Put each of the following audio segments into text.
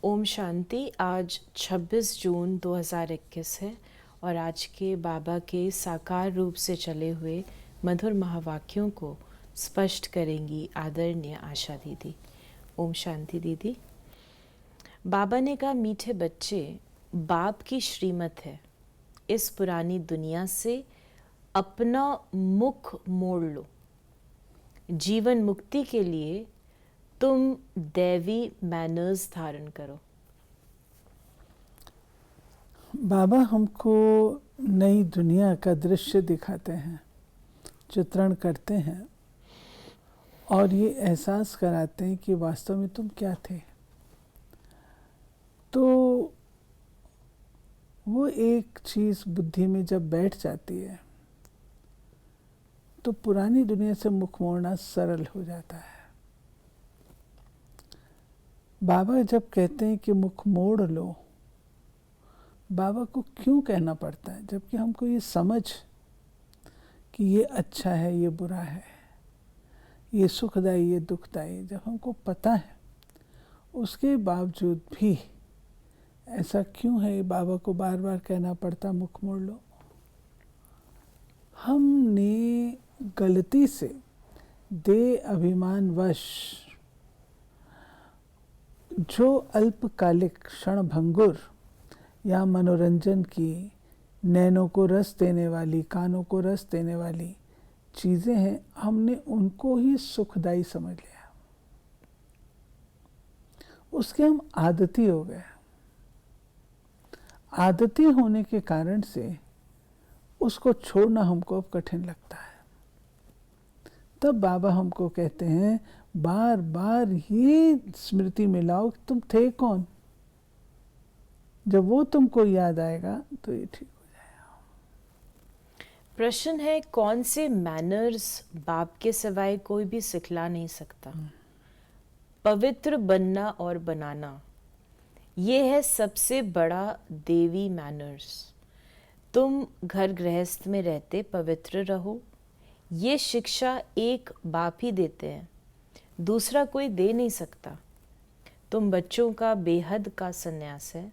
ओम शांति। आज 26 जून 2021 है और आज के बाबा के साकार रूप से चले हुए मधुर महावाक्यों को स्पष्ट करेंगी आदरणीय आशा दीदी। ओम शांति दीदी। बाबा ने कहा, मीठे बच्चे, बाप की श्रीमत है, इस पुरानी दुनिया से अपना मुख मोड़ लो। जीवन मुक्ति के लिए तुम दैवी मैनर्स धारण करो। बाबा हमको नई दुनिया का दृश्य दिखाते हैं, चित्रण करते हैं और ये एहसास कराते हैं कि वास्तव में तुम क्या थे। तो वो एक चीज़ बुद्धि में जब बैठ जाती है तो पुरानी दुनिया से मुख मोड़ना सरल हो जाता है। बाबा जब कहते हैं कि मुख मोड़ लो, बाबा को क्यों कहना पड़ता है, जबकि हमको ये समझ कि ये अच्छा है, ये बुरा है, ये सुखदायी, ये दुखदायी, जब हमको पता है, उसके बावजूद भी ऐसा क्यों है बाबा को बार बार कहना पड़ता मुख मोड़ लो। हमने गलती से देह अभिमानवश जो अल्पकालिक क्षण भंगुर या मनोरंजन की, नैनों को रस देने वाली, कानों को रस देने वाली चीज़ें हैं, हमने उनको ही सुखदायी समझ लिया। उसके हम आदती हो गए। आदती होने के कारण से उसको छोड़ना हमको अब कठिन लगता है। तब बाबा हमको कहते हैं, बार बार ये स्मृति में लाओ कि तुम थे कौन। जब वो तुमको याद आएगा तो ये ठीक हो जाएगा। प्रश्न है, कौन से मैनर्स बाप के सिवाय कोई भी सिखला नहीं सकता। पवित्र बनना और बनाना, ये है सबसे बड़ा देवी मैनर्स। तुम घर गृहस्थ में रहते पवित्र रहो, ये शिक्षा एक बाप ही देते हैं, दूसरा कोई दे नहीं सकता। तुम बच्चों का बेहद का संन्यास है।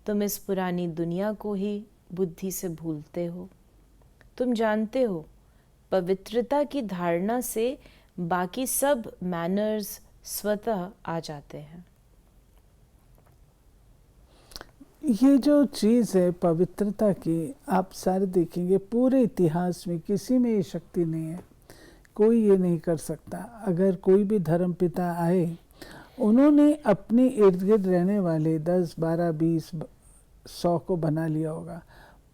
तुम इस पुरानी दुनिया को ही बुद्धि से भूलते हो। तुम जानते हो, पवित्रता की धारणा से बाकी सब मैनर्स स्वतः आ जाते हैं। ये जो चीज़ है पवित्रता की, आप सारे देखेंगे पूरे इतिहास में किसी में ये शक्ति नहीं है, कोई ये नहीं कर सकता। अगर कोई भी धर्मपिता आए, उन्होंने अपने इर्द गिर्द रहने वाले 10, 12, 20, 100 को बना लिया होगा,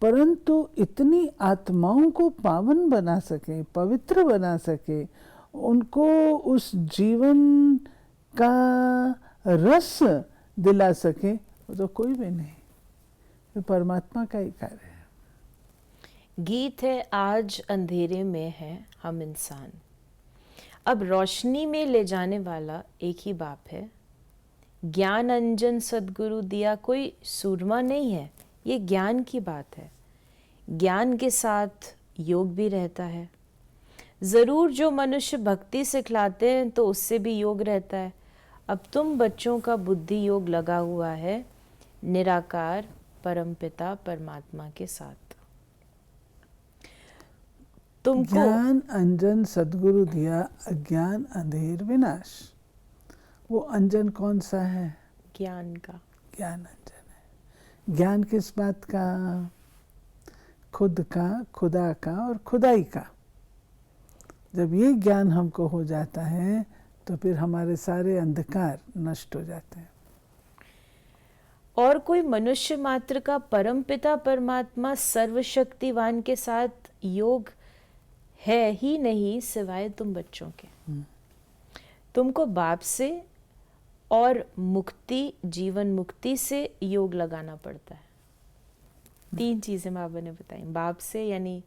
परंतु इतनी आत्माओं को पावन बना सके, पवित्र बना सके, उनको उस जीवन का रस दिला सके, तो कोई भी नहीं। ये परमात्मा का ही कार्य है। गीत है, आज अंधेरे में है हम इंसान। अब रोशनी में ले जाने वाला एक ही बाप है। ज्ञान अंजन सद्गुरु दिया कोई सूरमा नहीं है, ये ज्ञान की बात है। ज्ञान के साथ योग भी रहता है। ज़रूर जो मनुष्य भक्ति सिखलाते हैं तो उससे भी योग रहता है। अब तुम बच्चों का बुद्धि योग लगा हुआ है निराकार परमपिता परमात्मा के साथ। तुमको ज्ञान अंजन सद्गुरु दिया, अज्ञान अंधेर विनाश। वो अंजन कौन सा है? ज्ञान का। ज्ञान अंजन है। ज्ञान किस बात का? खुद का, खुदा का और खुदाई का। जब ये ज्ञान हमको हो जाता है तो फिर हमारे सारे अंधकार नष्ट हो जाते हैं। और कोई मनुष्य मात्र का परमपिता परमात्मा सर्वशक्तिवान के साथ योग है ही नहीं सिवाय तुम बच्चों के। तुमको बाप से और मुक्ति, जीवन मुक्ति से योग लगाना पड़ता है। 3 चीजें बाबा ने बताई। बाप से यानी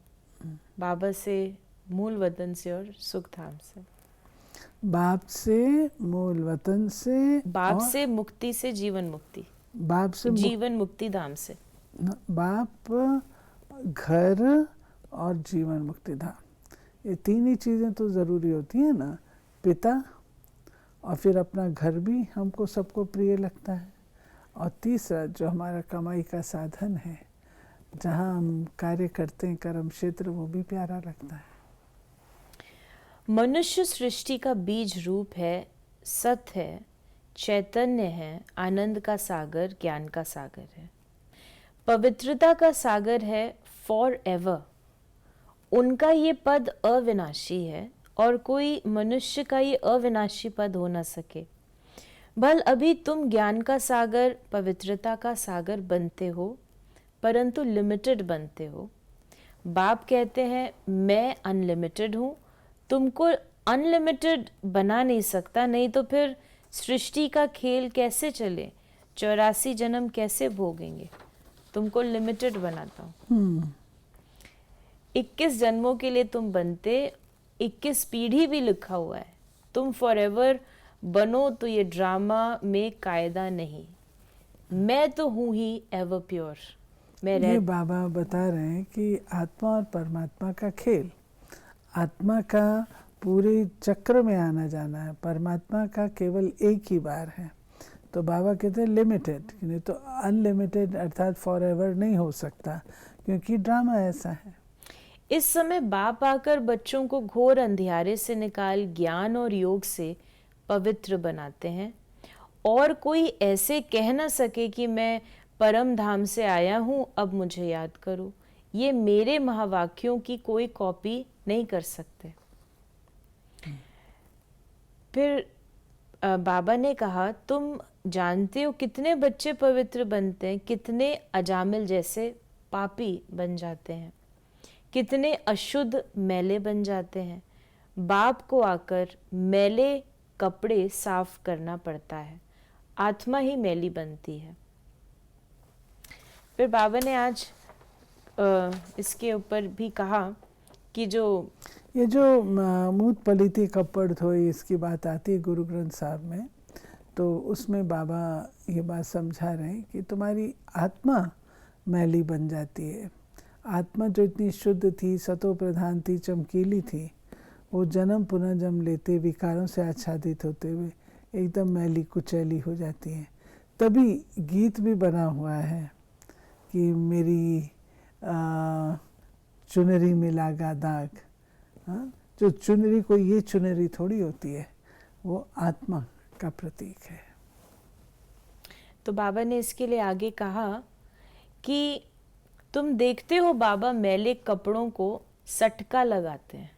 बाबा से, मूल वतन से और सुख धाम से। बाप से, मूल वतन से, बाप से, मुक्ति से, जीवन मुक्ति। बाप से जीवन मुक्ति धाम से। बाप, घर और जीवन मुक्ति धाम, ये 3 ही चीज़ें तो ज़रूरी होती हैं ना। पिता और फिर अपना घर भी हमको सबको प्रिय लगता है, और तीसरा जो हमारा कमाई का साधन है, जहाँ हम कार्य करते हैं, कर्म क्षेत्र, वो भी प्यारा लगता है। मनुष्य सृष्टि का बीज रूप है, सत्य है, चैतन्य है, आनंद का सागर, ज्ञान का सागर है, पवित्रता का सागर है, फॉर एवर। उनका ये पद अविनाशी है और कोई मनुष्य का ये अविनाशी पद हो न सके। भल अभी तुम ज्ञान का सागर, पवित्रता का सागर बनते हो, परंतु लिमिटेड बनते हो। बाप कहते हैं मैं अनलिमिटेड हूँ, तुमको अनलिमिटेड बना नहीं सकता, नहीं तो फिर सृष्टि का खेल कैसे चले, 84 जन्म कैसे भोगेंगे। तुमको लिमिटेड बनाता हूँ। 21 जन्मों के लिए तुम बनते, 21 पीढ़ी भी लिखा हुआ है। तुम फॉरएवर बनो तो ये ड्रामा में कायदा नहीं। मैं तो हूँ ही एवर प्योर। ये बाबा बता रहे हैं कि आत्मा और परमात्मा का खेल, आत्मा का पूरे चक्र में आना जाना है, परमात्मा का केवल एक ही बार है। तो बाबा कहते हैं लिमिटेड, नहीं तो अनलिमिटेड अर्थात फॉर एवर नहीं हो सकता, क्योंकि ड्रामा ऐसा है। इस समय बाप आकर बच्चों को घोर अंधियारे से निकाल ज्ञान और योग से पवित्र बनाते हैं, और कोई ऐसे कह न सके कि मैं परम धाम से आया हूँ, अब मुझे याद करो। ये मेरे महावाक्यों की कोई कॉपी नहीं कर सकते। फिर बाबा ने कहा तुम जानते हो कितने बच्चे पवित्र बनते हैं, कितने अजामिल जैसे पापी बन जाते हैं, कितने अशुद्ध मैले बन जाते हैं। बाप को आकर मैले कपड़े साफ करना पड़ता है, आत्मा ही मैली बनती है। फिर बाबा ने आज इसके ऊपर भी कहा कि ये जो मूत पलीती कपड़ धोई, इसकी बात आती है गुरु ग्रंथ साहब में, तो उसमें बाबा ये बात समझा रहे हैं कि तुम्हारी आत्मा मैली बन जाती है। आत्मा जो इतनी शुद्ध थी, सतो प्रधान थी, चमकीली थी, वो जन्म पुनः जन्म लेते, विकारों से आच्छादित होते हुए एकदम मैली कुचैली हो जाती है। तभी गीत भी बना हुआ है कि मेरी चुनरी में लागा दाग। जो चुनरी, कोई ये चुनरी थोड़ी होती है, वो आत्मा का प्रतीक है। तो बाबा ने इसके लिए आगे कहा कि तुम देखते हो बाबा मैले कपड़ों को सटका लगाते हैं,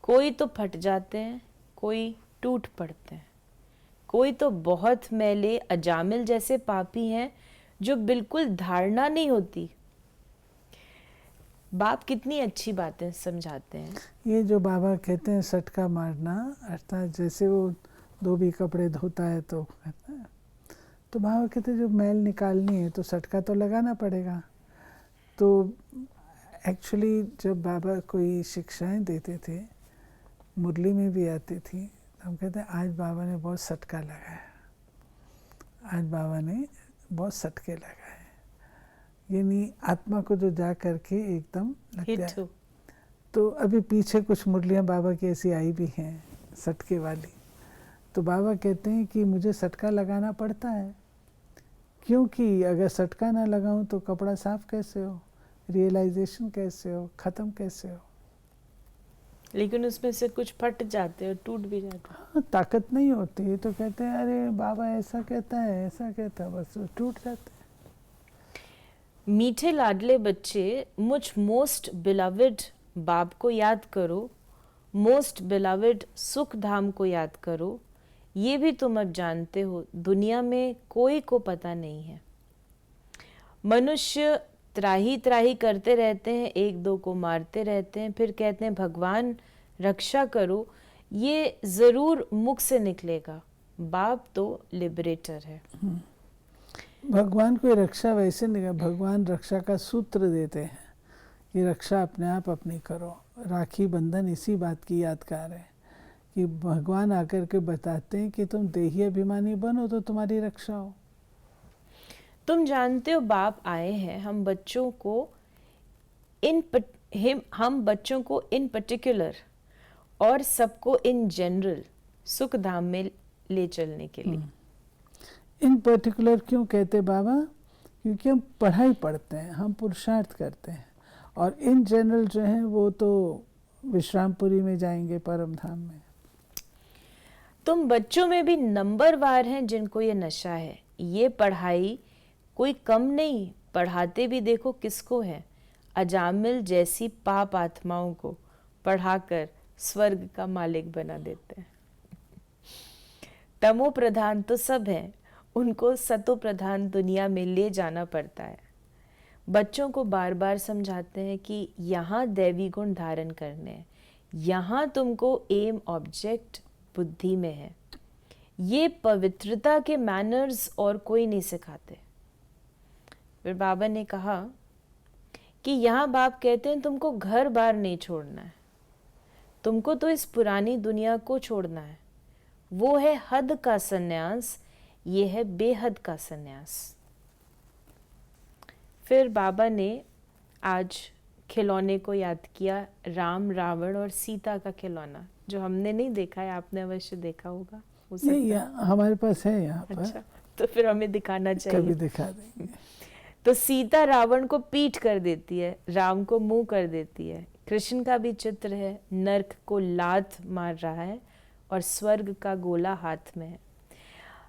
कोई तो फट जाते हैं, कोई टूट पड़ते हैं, कोई तो बहुत मैले अजामिल जैसे पापी हैं जो बिल्कुल धारणा नहीं होती। बाप कितनी अच्छी बातें समझाते हैं। ये जो बाबा कहते हैं सटका मारना, अर्थात जैसे वो धोबी कपड़े धोता है तो कहता है, तो बाबा कहते हैं जो मैल निकालनी है तो सटका तो लगाना पड़ेगा। तो एक्चुअली जब बाबा कोई शिक्षाएं देते थे, मुरली में भी आती थी, तो हम कहते हैं आज बाबा ने बहुत सटका लगाया, आज बाबा ने बहुत सटके लगाए, यानी आत्मा को जो जा करके एकदम लगता है। तो अभी पीछे कुछ मुरलियाँ बाबा की ऐसी आई भी हैं सटके वाली। तो बाबा कहते हैं कि मुझे सटका लगाना पड़ता है, क्योंकि अगर सटका ना लगाऊं तो कपड़ा साफ कैसे हो, रियलाइजेशन कैसे हो, ख़त्म कैसे हो। लेकिन उसमें से कुछ फट जाते और टूट भी जाते। हाँ, ताकत नहीं होती, तो कहते हैं अरे बाबा ऐसा कहता है, ऐसा कहता है, बस टूट जाते हैं। मीठे लाडले बच्चे, मुझ मोस्ट बिलविड बाप को याद करो, मोस्ट बिलविड सुख धाम को याद करो। ये भी तुम अब जानते हो, दुनिया में कोई को पता नहीं है। मनुष्य त्राही त्राही करते रहते हैं, एक दो को मारते रहते हैं, फिर कहते हैं भगवान रक्षा करो। ये ज़रूर मुख से निकलेगा, बाप तो लिबरेटर है। भगवान कोई रक्षा वैसे नहीं, भगवान रक्षा का सूत्र देते हैं कि रक्षा अपने आप अपनी करो। राखी बंधन इसी बात की यादगार है कि भगवान आकर के बताते हैं कि तुम देही अभिमानी बनो तो तुम्हारी रक्षा हो। तुम जानते हो बाप आए हैं हम बच्चों को इन पर्टिकुलर और सबको इन जनरल सुख धाम में ले चलने के लिए। इन पर्टिकुलर क्यों कहते बाबा? क्योंकि हम पढ़ाई पढ़ते हैं, हम पुरुषार्थ करते हैं, और इन जनरल जो हैं वो तो विश्रामपुरी में जाएंगे, परम धाम में। तुम बच्चों में भी नंबरवार हैं जिनको ये नशा है। ये पढ़ाई कोई कम नहीं, पढ़ाते भी देखो किसको है, अजामिल जैसी पाप आत्माओं को पढ़ाकर स्वर्ग का मालिक बना देते हैं। तमो प्रधान तो सब हैं, उनको सतो प्रधान दुनिया में ले जाना पड़ता है। बच्चों को बार बार समझाते हैं कि यहाँ दैवी गुण धारण करने हैं, यहाँ तुमको एम ऑब्जेक्ट बुद्धि में है। ये पवित्रता के मैनर्स और कोई नहीं सिखाते। फिर बाबा ने कहा कि यहाँ बाप कहते हैं तुमको घर बार नहीं छोड़ना है, तुमको तो इस पुरानी दुनिया को छोड़ना है। वो है हद का सन्यास, ये है बेहद का सन्यास। फिर बाबा ने आज खिलौने को याद किया, राम रावण और सीता का खिलौना, जो हमने नहीं देखा है, आपने अवश्य देखा होगा। हो सकता नहीं, है। हमारे पास है यहाँ पर। अच्छा, तो फिर हमें दिखाना चाहिए। कभी दिखा देंगे। तो सीता रावण को पीठ कर देती है, राम को मुंह कर देती है। कृष्ण का भी चित्र है, नर्क को लात मार रहा है और स्वर्ग का गोला हाथ में है।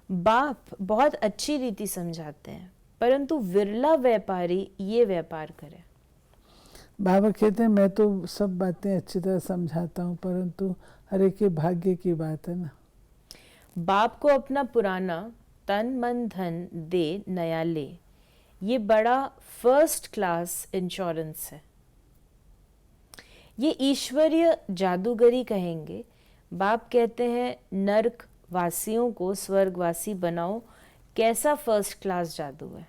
बाप बहुत अच्छी रीति समझाते हैं, परंतु विरला व्यापारी ये व्यापार करे। बाबा कहते हैं मैं तो सब बातें अच्छी तरह समझाता हूँ, परंतु हर एक के भाग्य की बात है ना। बाप को अपना पुराना तन मन धन दे, नया ले, ये बड़ा फर्स्ट क्लास इंश्योरेंस है। ये ईश्वरीय जादूगरी कहेंगे। बाप कहते हैं नर्क वासियों को स्वर्गवासी बनाओ, कैसा फर्स्ट क्लास जादू है,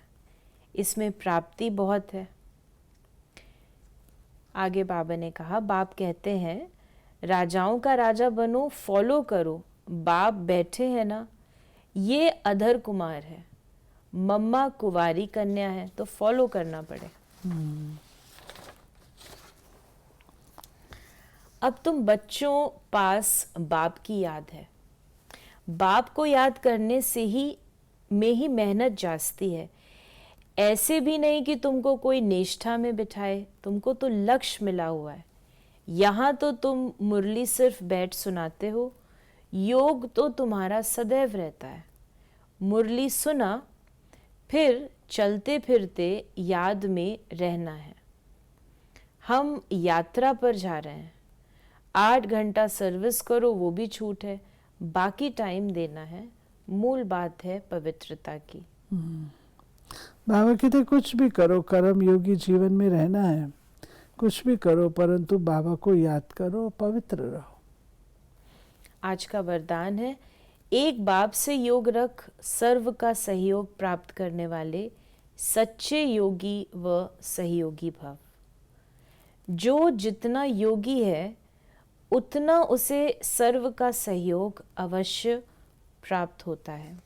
इसमें प्राप्ति बहुत है। आगे बाबा ने कहा, बाप कहते हैं राजाओं का राजा बनो, फॉलो करो। बाप बैठे हैं ना, ये अधर कुमार है, मम्मा कुंवारी कन्या है, तो फॉलो करना पड़े। अब तुम बच्चों पास बाप की याद है। बाप को याद करने से ही में ही मेहनत जास्ती है। ऐसे भी नहीं कि तुमको कोई निष्ठा में बिठाए, तुमको तो लक्ष्य मिला हुआ है। यहाँ तो तुम मुरली सिर्फ बैठ सुनाते हो, योग तो तुम्हारा सदैव रहता है। मुरली सुना, फिर चलते फिरते याद में रहना है। हम यात्रा पर जा रहे हैं, 8 घंटा सर्विस करो वो भी छूट है, बाकी टाइम देना है। मूल बात है पवित्रता की। बाबा कहते कुछ भी करो, कर्म योगी जीवन में रहना है, कुछ भी करो, परंतु बाबा को याद करो, पवित्र रहो। आज का वरदान है, एक बाप से योग रख, सर्व का सहयोग प्राप्त करने वाले सच्चे योगी व सहयोगी भव। जो जितना योगी है उतना उसे सर्व का सहयोग अवश्य प्राप्त होता है।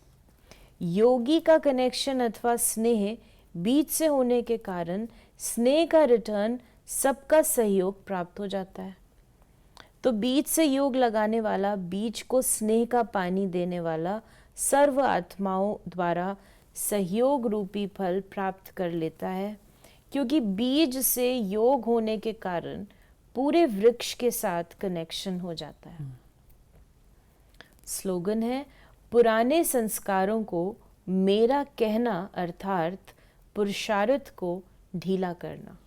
योगी का कनेक्शन अथवा स्नेह बीज से होने के कारण स्नेह का रिटर्न सबका सहयोग प्राप्त हो जाता है। तो बीज से योग लगाने वाला, बीज को स्नेह का पानी देने वाला सर्व आत्माओं द्वारा सहयोग रूपी फल प्राप्त कर लेता है, क्योंकि बीज से योग होने के कारण पूरे वृक्ष के साथ कनेक्शन हो जाता है। स्लोगन है, पुराने संस्कारों को मेरा कहना, अर्थात पुरुषार्थ को ढीला करना।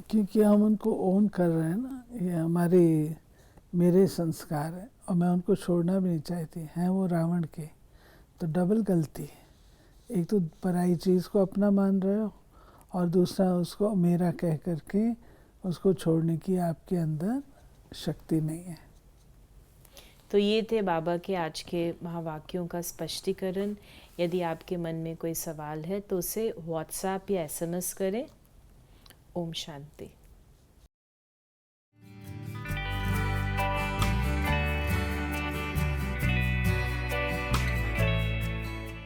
क्योंकि हम उनको ओन कर रहे हैं ना, ये मेरे संस्कार है और मैं उनको छोड़ना भी नहीं चाहती, हैं वो रावण के। तो डबल गलती है, एक तो पराई चीज़ को अपना मान रहे हो और दूसरा उसको मेरा कह करके उसको छोड़ने की आपके अंदर शक्ति नहीं है। तो ये थे बाबा के आज के महावाक्यों का स्पष्टीकरण। यदि आपके मन में कोई सवाल है तो उसे व्हाट्सएप या SMS करें। ओम शांति।